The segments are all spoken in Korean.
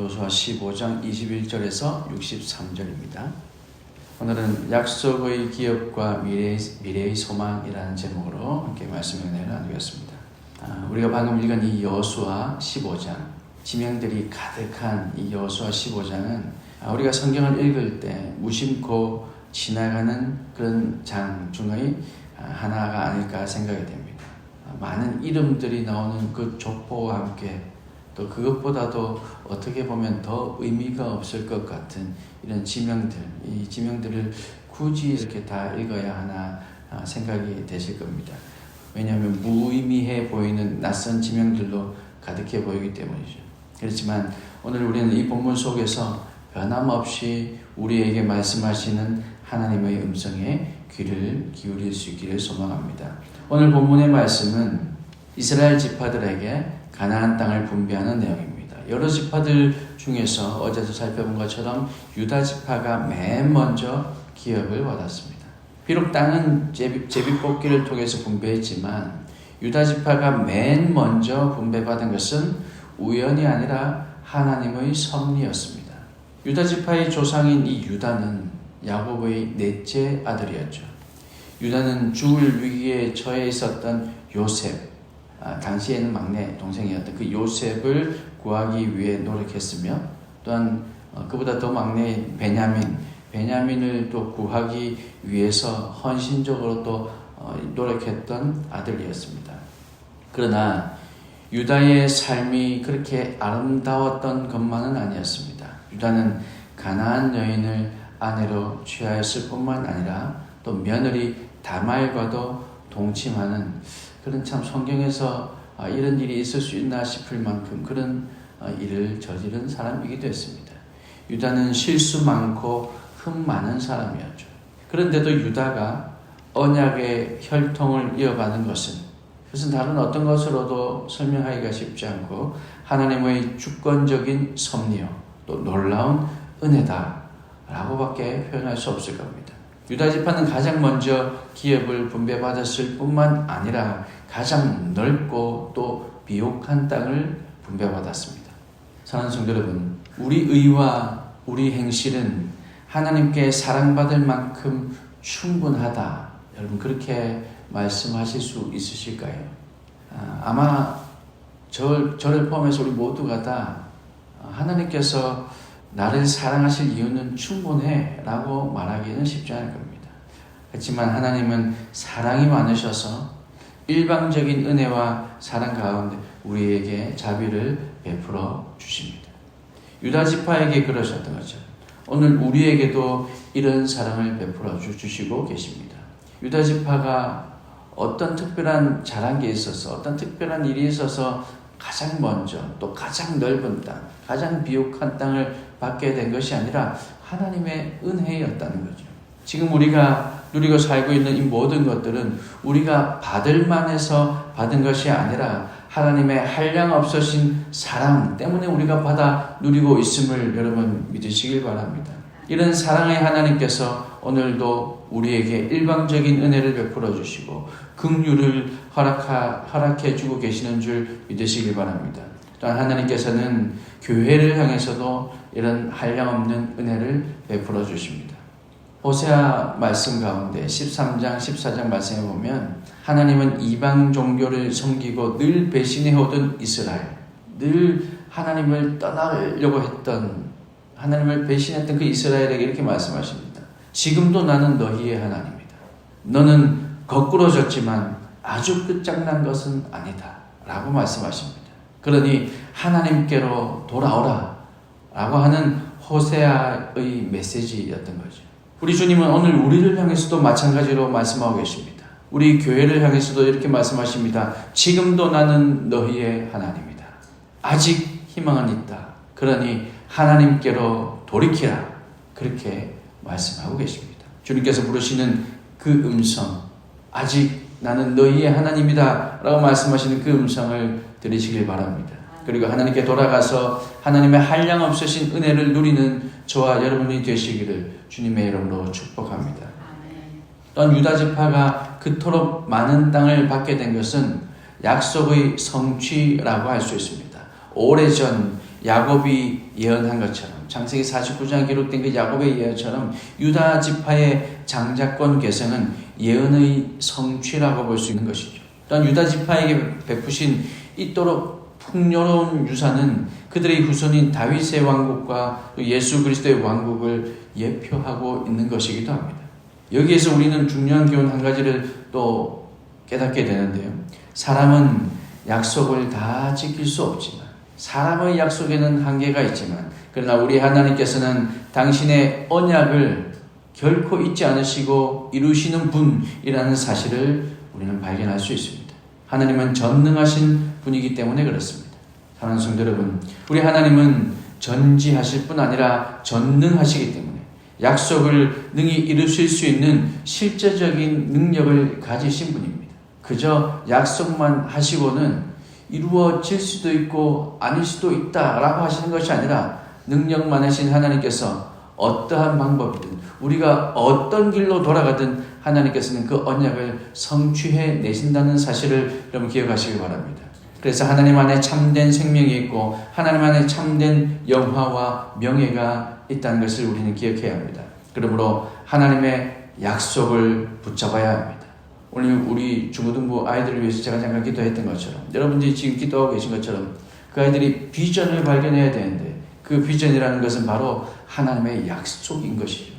여호수아 15장 21절에서 63절입니다. 오늘은 약속의 기업과 미래의 소망이라는 제목으로 함께 말씀 은혜를 나누겠습니다. 우리가 방금 읽은 이 여호수아 15장, 지명들이 가득한 이 여호수아 15장은 우리가 성경을 읽을 때 무심코 지나가는 그런 장 중의 하나가 아닐까 생각이 됩니다. 많은 이름들이 나오는 그 족보와 함께 또 그것보다도 어떻게 보면 더 의미가 없을 것 같은 이런 지명들, 이 지명들을 굳이 이렇게 다 읽어야 하나 생각이 되실 겁니다. 왜냐하면 무의미해 보이는 낯선 지명들로 가득해 보이기 때문이죠. 그렇지만 오늘 우리는 이 본문 속에서 변함없이 우리에게 말씀하시는 하나님의 음성에 귀를 기울일 수 있기를 소망합니다. 오늘 본문의 말씀은 이스라엘 지파들에게 가나안 땅을 분배하는 내용입니다. 여러 지파들 중에서 어제도 살펴본 것처럼 유다 지파가 맨 먼저 기업을 받았습니다. 비록 땅은 제비뽑기를 통해서 분배했지만 유다 지파가 맨 먼저 분배받은 것은 우연이 아니라 하나님의 섭리였습니다. 유다 지파의 조상인 이 유다는 야곱의 넷째 아들이었죠. 유다는 죽을 위기에 처해 있었던 요셉, 당시에는 막내 동생이었던 그 요셉을 구하기 위해 노력했으며 또한 그보다 더 막내 베냐민을 또 구하기 위해서 헌신적으로 또 노력했던 아들이었습니다. 그러나 유다의 삶이 그렇게 아름다웠던 것만은 아니었습니다. 유다는 가나안 여인을 아내로 취하였을 뿐만 아니라 또 며느리 다말과도 동침하는 그런 참 성경에서 이런 일이 있을 수 있나 싶을 만큼 그런 일을 저지른 사람이기도 했습니다. 유다는 실수 많고 흠 많은 사람이었죠. 그런데도 유다가 언약의 혈통을 이어가는 그것은 다른 어떤 것으로도 설명하기가 쉽지 않고 하나님의 주권적인 섭리요 또 놀라운 은혜다 라고밖에 표현할 수 없을 겁니다. 유다 지파는 가장 먼저 기업을 분배받았을 뿐만 아니라 가장 넓고 또 비옥한 땅을 분배받았습니다. 사랑하는 성도 여러분, 우리 의와 우리 행실은 하나님께 사랑받을 만큼 충분하다. 여러분 그렇게 말씀하실 수 있으실까요? 아마 저를 포함해서 우리 모두가 다 하나님께서 나를 사랑하실 이유는 충분해 라고 말하기는 쉽지 않을 겁니다. 그렇지만 하나님은 사랑이 많으셔서 일방적인 은혜와 사랑 가운데 우리에게 자비를 베풀어 주십니다. 유다 지파에게 그러셨던 거죠. 오늘 우리에게도 이런 사랑을 베풀어 주시고 계십니다. 유다 지파가 어떤 특별한 잘한 게 있어서 어떤 특별한 일이 있어서 가장 먼저 또 가장 넓은 땅, 가장 비옥한 땅을 받게 된 것이 아니라 하나님의 은혜였다는 거죠. 지금 우리가 누리고 살고 있는 이 모든 것들은 우리가 받을 만해서 받은 것이 아니라 하나님의 한량없으신 사랑 때문에 우리가 받아 누리고 있음을 여러분 믿으시길 바랍니다. 이런 사랑의 하나님께서 오늘도 우리에게 일방적인 은혜를 베풀어 주시고 긍휼을 허락해 주고 계시는 줄 믿으시길 바랍니다. 또한 하나님께서는 교회를 향해서도 이런 한량없는 은혜를 베풀어 주십니다. 호세아 말씀 가운데 13장 14장 말씀에 보면 하나님은 이방 종교를 섬기고 늘 배신해 오던 이스라엘, 늘 하나님을 떠나려고 했던 하나님을 배신했던 그 이스라엘에게 이렇게 말씀하십니다. 지금도 나는 너희의 하나님이다. 너는 거꾸로졌지만 아주 끝장난 것은 아니다 라고 말씀하십니다. 그러니 하나님께로 돌아오라 라고 하는 호세아의 메시지였던 거죠. 우리 주님은 오늘 우리를 향해서도 마찬가지로 말씀하고 계십니다. 우리 교회를 향해서도 이렇게 말씀하십니다. 지금도 나는 너희의 하나님이다. 아직 희망은 있다. 그러니 하나님께로 돌이키라. 그렇게 말씀하고 계십니다. 주님께서 부르시는 그 음성, 아직 나는 너희의 하나님이다 라고 말씀하시는 그 음성을 들으시길 바랍니다. 그리고 하나님께 돌아가서 하나님의 한량없으신 은혜를 누리는 저와 여러분이 되시기를 주님의 이름으로 축복합니다. 또한 유다 지파가 그토록 많은 땅을 받게 된 것은 약속의 성취라고 할 수 있습니다. 오래전 야곱이 예언한 것처럼 창세기 49장에 기록된 그 야곱의 예언처럼 유다 지파의 장자권 계승은 예언의 성취라고 볼 수 있는 것이죠. 또한 유다 지파에게 베푸신 이토록 풍요로운 유산은 그들의 후손인 다윗의 왕국과 예수 그리스도의 왕국을 예표하고 있는 것이기도 합니다. 여기에서 우리는 중요한 교훈 한 가지를 또 깨닫게 되는데요. 사람은 약속을 다 지킬 수 없지만, 사람의 약속에는 한계가 있지만, 그러나 우리 하나님께서는 당신의 언약을 결코 잊지 않으시고 이루시는 분이라는 사실을 우리는 발견할 수 있습니다. 하나님은 전능하신 분이기 때문에 그렇습니다. 사랑하는 성도 여러분, 우리 하나님은 전지하실 뿐 아니라 전능하시기 때문에 약속을 능히 이루실 수 있는 실제적인 능력을 가지신 분입니다. 그저 약속만 하시고는 이루어질 수도 있고 아닐 수도 있다라고 하시는 것이 아니라 능력 많으신 하나님께서 어떠한 방법이든 우리가 어떤 길로 돌아가든 하나님께서는 그 언약을 성취해 내신다는 사실을 여러분 기억하시기 바랍니다. 그래서 하나님 안에 참된 생명이 있고 하나님 안에 참된 영화와 명예가 있다는 것을 우리는 기억해야 합니다. 그러므로 하나님의 약속을 붙잡아야 합니다. 오늘 우리 중고등부 아이들을 위해서 제가 잠깐 기도했던 것처럼, 여러분들이 지금 기도하고 계신 것처럼 그 아이들이 비전을 발견해야 되는데, 그 비전이라는 것은 바로 하나님의 약속인 것이죠.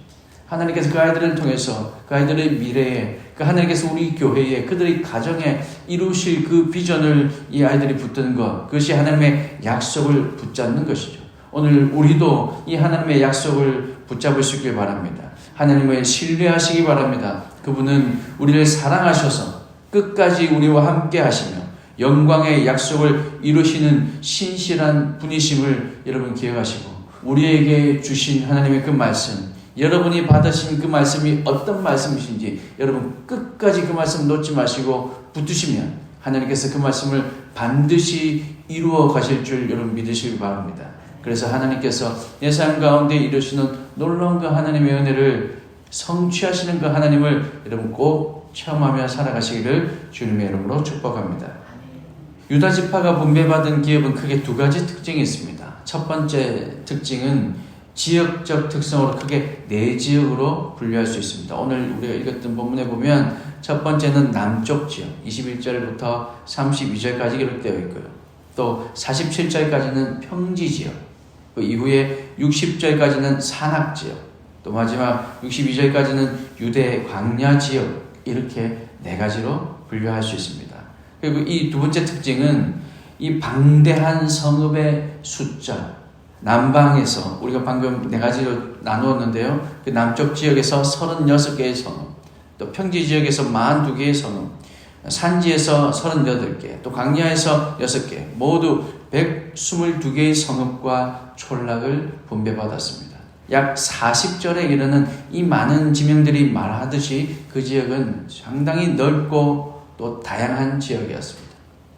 하나님께서 그 아이들을 통해서 그 아이들의 미래에, 그 하나님께서 우리 교회에, 그들의 가정에 이루실 그 비전을 이 아이들이 붙드는 것, 그것이 하나님의 약속을 붙잡는 것이죠. 오늘 우리도 이 하나님의 약속을 붙잡을 수 있길 바랍니다. 하나님을 신뢰하시기 바랍니다. 그분은 우리를 사랑하셔서 끝까지 우리와 함께 하시며 영광의 약속을 이루시는 신실한 분이심을 여러분 기억하시고, 우리에게 주신 하나님의 그 말씀, 여러분이 받으신 그 말씀이 어떤 말씀이신지 여러분 끝까지 그 말씀 놓지 마시고 붙드시면 하나님께서 그 말씀을 반드시 이루어 가실 줄 여러분 믿으시기 바랍니다. 그래서 하나님께서 내 삶 가운데 이루시는 놀라운 그 하나님의 은혜를 성취하시는 그 하나님을 여러분 꼭 체험하며 살아가시기를 주님의 이름으로 축복합니다. 유다 지파가 분배받은 기업은 크게 두 가지 특징이 있습니다. 첫 번째 특징은 지역적 특성으로 크게 네 지역으로 분류할 수 있습니다. 오늘 우리가 읽었던 본문에 보면 첫 번째는 남쪽 지역, 21절부터 32절까지 기록되어 있고요. 또 47절까지는 평지 지역, 그 이후에 60절까지는 산악 지역, 또 마지막 62절까지는 유대 광야 지역, 이렇게 네 가지로 분류할 수 있습니다. 그리고 이 두 번째 특징은 이 방대한 성읍의 숫자, 남방에서 우리가 방금 네 가지로 나누었는데요. 그 남쪽 지역에서 36개의 성읍, 또 평지 지역에서 42개의 성읍, 산지에서 38개, 또 광야에서 6개, 모두 122개의 성읍과 촌락을 분배받았습니다. 약 40절에 이르는 이 많은 지명들이 말하듯이 그 지역은 상당히 넓고 또 다양한 지역이었습니다.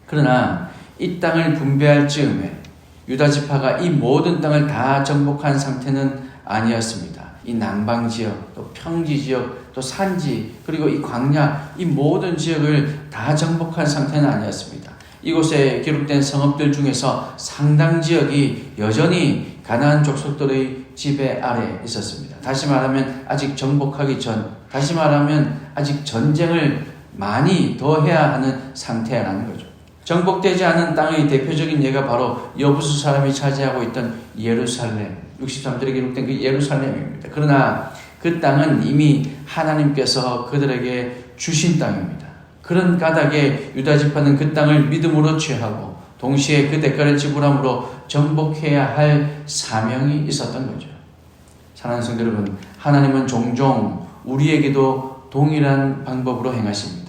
그러나 이 땅을 분배할 즈음에 유다 지파가 이 모든 땅을 다 정복한 상태는 아니었습니다. 이 남방 지역, 또 평지 지역, 또 산지, 그리고 이 광야, 이 모든 지역을 다 정복한 상태는 아니었습니다. 이곳에 기록된 성읍들 중에서 상당 지역이 여전히 가나안 족속들의 지배 아래 있었습니다. 다시 말하면 아직 정복하기 전, 다시 말하면 아직 전쟁을 많이 더 해야 하는 상태라는 거죠. 정복되지 않은 땅의 대표적인 예가 바로 여부수 사람이 차지하고 있던 예루살렘, 63절에 기록된 그 예루살렘입니다. 그러나 그 땅은 이미 하나님께서 그들에게 주신 땅입니다. 그런 까닭에 유다 지파는 그 땅을 믿음으로 취하고 동시에 그 대가를 지불함으로 정복해야 할 사명이 있었던 거죠. 사랑하는 성도 여러분, 하나님은 종종 우리에게도 동일한 방법으로 행하십니다.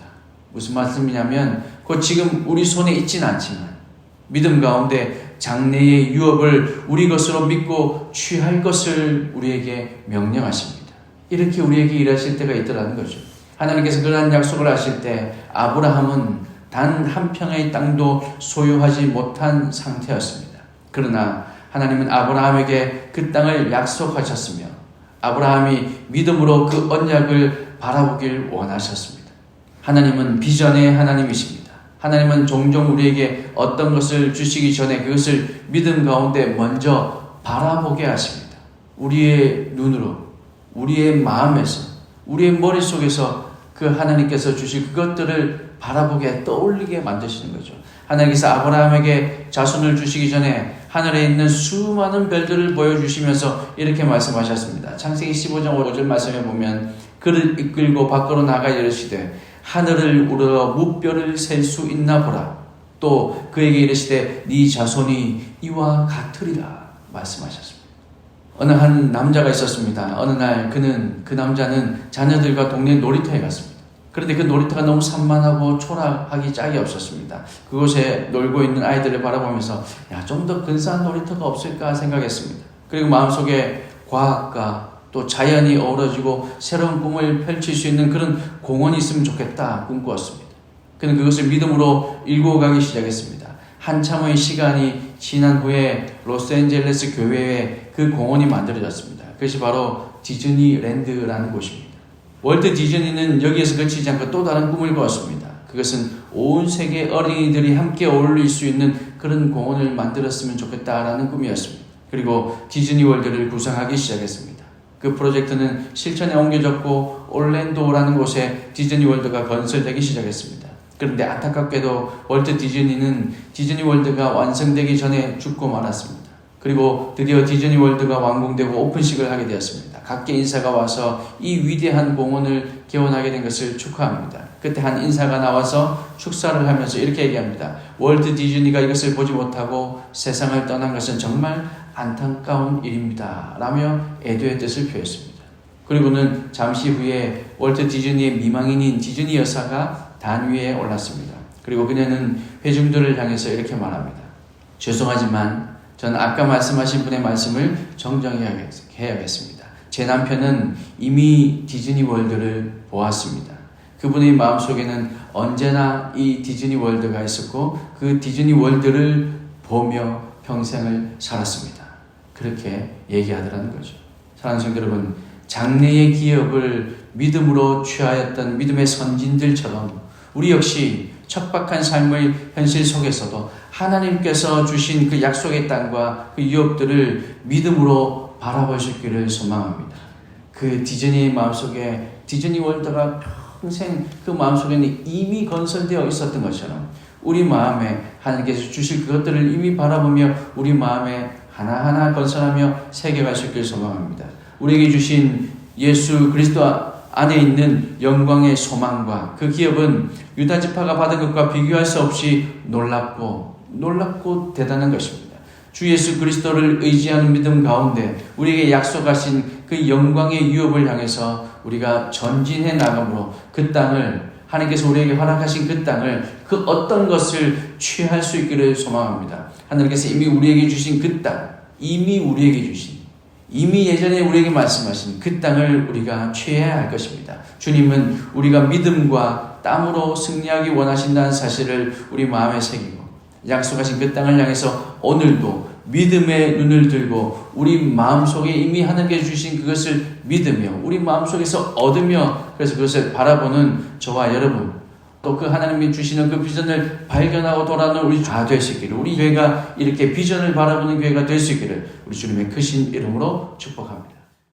무슨 말씀이냐면 곧 지금 우리 손에 있지는 않지만 믿음 가운데 장래의 유업을 우리 것으로 믿고 취할 것을 우리에게 명령하십니다. 이렇게 우리에게 일하실 때가 있더라는 거죠. 하나님께서 그러한 약속을 하실 때 아브라함은 단 한 평의 땅도 소유하지 못한 상태였습니다. 그러나 하나님은 아브라함에게 그 땅을 약속하셨으며 아브라함이 믿음으로 그 언약을 바라보길 원하셨습니다. 하나님은 비전의 하나님이십니다. 하나님은 종종 우리에게 어떤 것을 주시기 전에 그것을 믿음 가운데 먼저 바라보게 하십니다. 우리의 눈으로, 우리의 마음에서, 우리의 머릿속에서 그 하나님께서 주실 그것들을 바라보게 떠올리게 만드시는 거죠. 하나님께서 아브라함에게 자손을 주시기 전에 하늘에 있는 수많은 별들을 보여주시면서 이렇게 말씀하셨습니다. 창세기 15장 5절 말씀에 보면 그를 이끌고 밖으로 나가 이르시되 하늘을 우러러 무별을 셀 수 있나 보라. 또 그에게 이르시되 네 자손이 이와 같으리라 말씀하셨습니다. 어느 한 남자가 있었습니다. 어느 날 그 남자는 자녀들과 동네 놀이터에 갔습니다. 그런데 그 놀이터가 너무 산만하고 초라하기 짝이 없었습니다. 그곳에 놀고 있는 아이들을 바라보면서 좀 더 근사한 놀이터가 없을까 생각했습니다. 그리고 마음속에 과학과 또 자연이 어우러지고 새로운 꿈을 펼칠 수 있는 그런 공원이 있으면 좋겠다 꿈꾸었습니다. 그는 그것을 믿음으로 일구어 가기 시작했습니다. 한참의 시간이 지난 후에 로스앤젤레스 교회에 그 공원이 만들어졌습니다. 그것이 바로 디즈니랜드라는 곳입니다. 월트 디즈니는 여기에서 그치지 않고 또 다른 꿈을 꾸었습니다. 그것은 온 세계 어린이들이 함께 어울릴 수 있는 그런 공원을 만들었으면 좋겠다라는 꿈이었습니다. 그리고 디즈니월드를 구상하기 시작했습니다. 그 프로젝트는 실천에 옮겨졌고 올랜도라는 곳에 디즈니월드가 건설되기 시작했습니다. 그런데 안타깝게도 월트 디즈니는 디즈니월드가 완성되기 전에 죽고 말았습니다. 그리고 드디어 디즈니월드가 완공되고 오픈식을 하게 되었습니다. 각계 인사가 와서 이 위대한 공원을 개원하게 된 것을 축하합니다. 그때 한 인사가 나와서 축사를 하면서 이렇게 얘기합니다. 월트 디즈니가 이것을 보지 못하고 세상을 떠난 것은 정말 안타까운 일입니다. 라며 애도의 뜻을 표했습니다. 그리고는 잠시 후에 월트 디즈니의 미망인인 디즈니 여사가 단 위에 올랐습니다. 그리고 그녀는 회중들을 향해서 이렇게 말합니다. 죄송하지만 저는 아까 말씀하신 분의 말씀을 정정해야겠습니다. 제 남편은 이미 디즈니 월드를 보았습니다. 그분의 마음속에는 언제나 이 디즈니 월드가 있었고 그 디즈니 월드를 보며 평생을 살았습니다. 그렇게 얘기하더라는 거죠. 사랑하는 성도 여러분, 장래의 기업을 믿음으로 취하였던 믿음의 선진들처럼 우리 역시 척박한 삶의 현실 속에서도 하나님께서 주신 그 약속의 땅과 그 유업들을 믿음으로 바라볼 수 있기를 소망합니다. 그 디즈니의 마음속에 디즈니 월드가 평생 그 마음속에는 이미 건설되어 있었던 것처럼 우리 마음에 하나님께서 주실 그것들을 이미 바라보며 우리 마음에 하나하나 건설하며 새겨갈 수 있기를 소망합니다. 우리에게 주신 예수 그리스도 안에 있는 영광의 소망과 그 기업은 유다 지파가 받은 것과 비교할 수 없이 놀랍고 대단한 것입니다. 주 예수 그리스도를 의지하는 믿음 가운데 우리에게 약속하신 그 영광의 유업을 향해서 우리가 전진해 나감으로 그 땅을 하나님께서 우리에게 허락하신 그 땅을 그 어떤 것을 취할 수 있기를 소망합니다. 하나님께서 이미 우리에게 주신 그 땅, 이미 예전에 우리에게 말씀하신 그 땅을 우리가 취해야 할 것입니다. 주님은 우리가 믿음과 땀으로 승리하기 원하신다는 사실을 우리 마음에 새기고 약속하신 그 땅을 향해서 오늘도 믿음의 눈을 들고 우리 마음속에 이미 하나님께서 주신 그것을 믿으며 우리 마음속에서 얻으며 그래서 그것을 바라보는 저와 여러분 또 그 하나님이 주시는 그 비전을 발견하고 돌아오는 우리 다 될 수 있기를 우리 교회가 이렇게 비전을 바라보는 교회가 될 수 있기를 우리 주님의 크신 이름으로 축복합니다.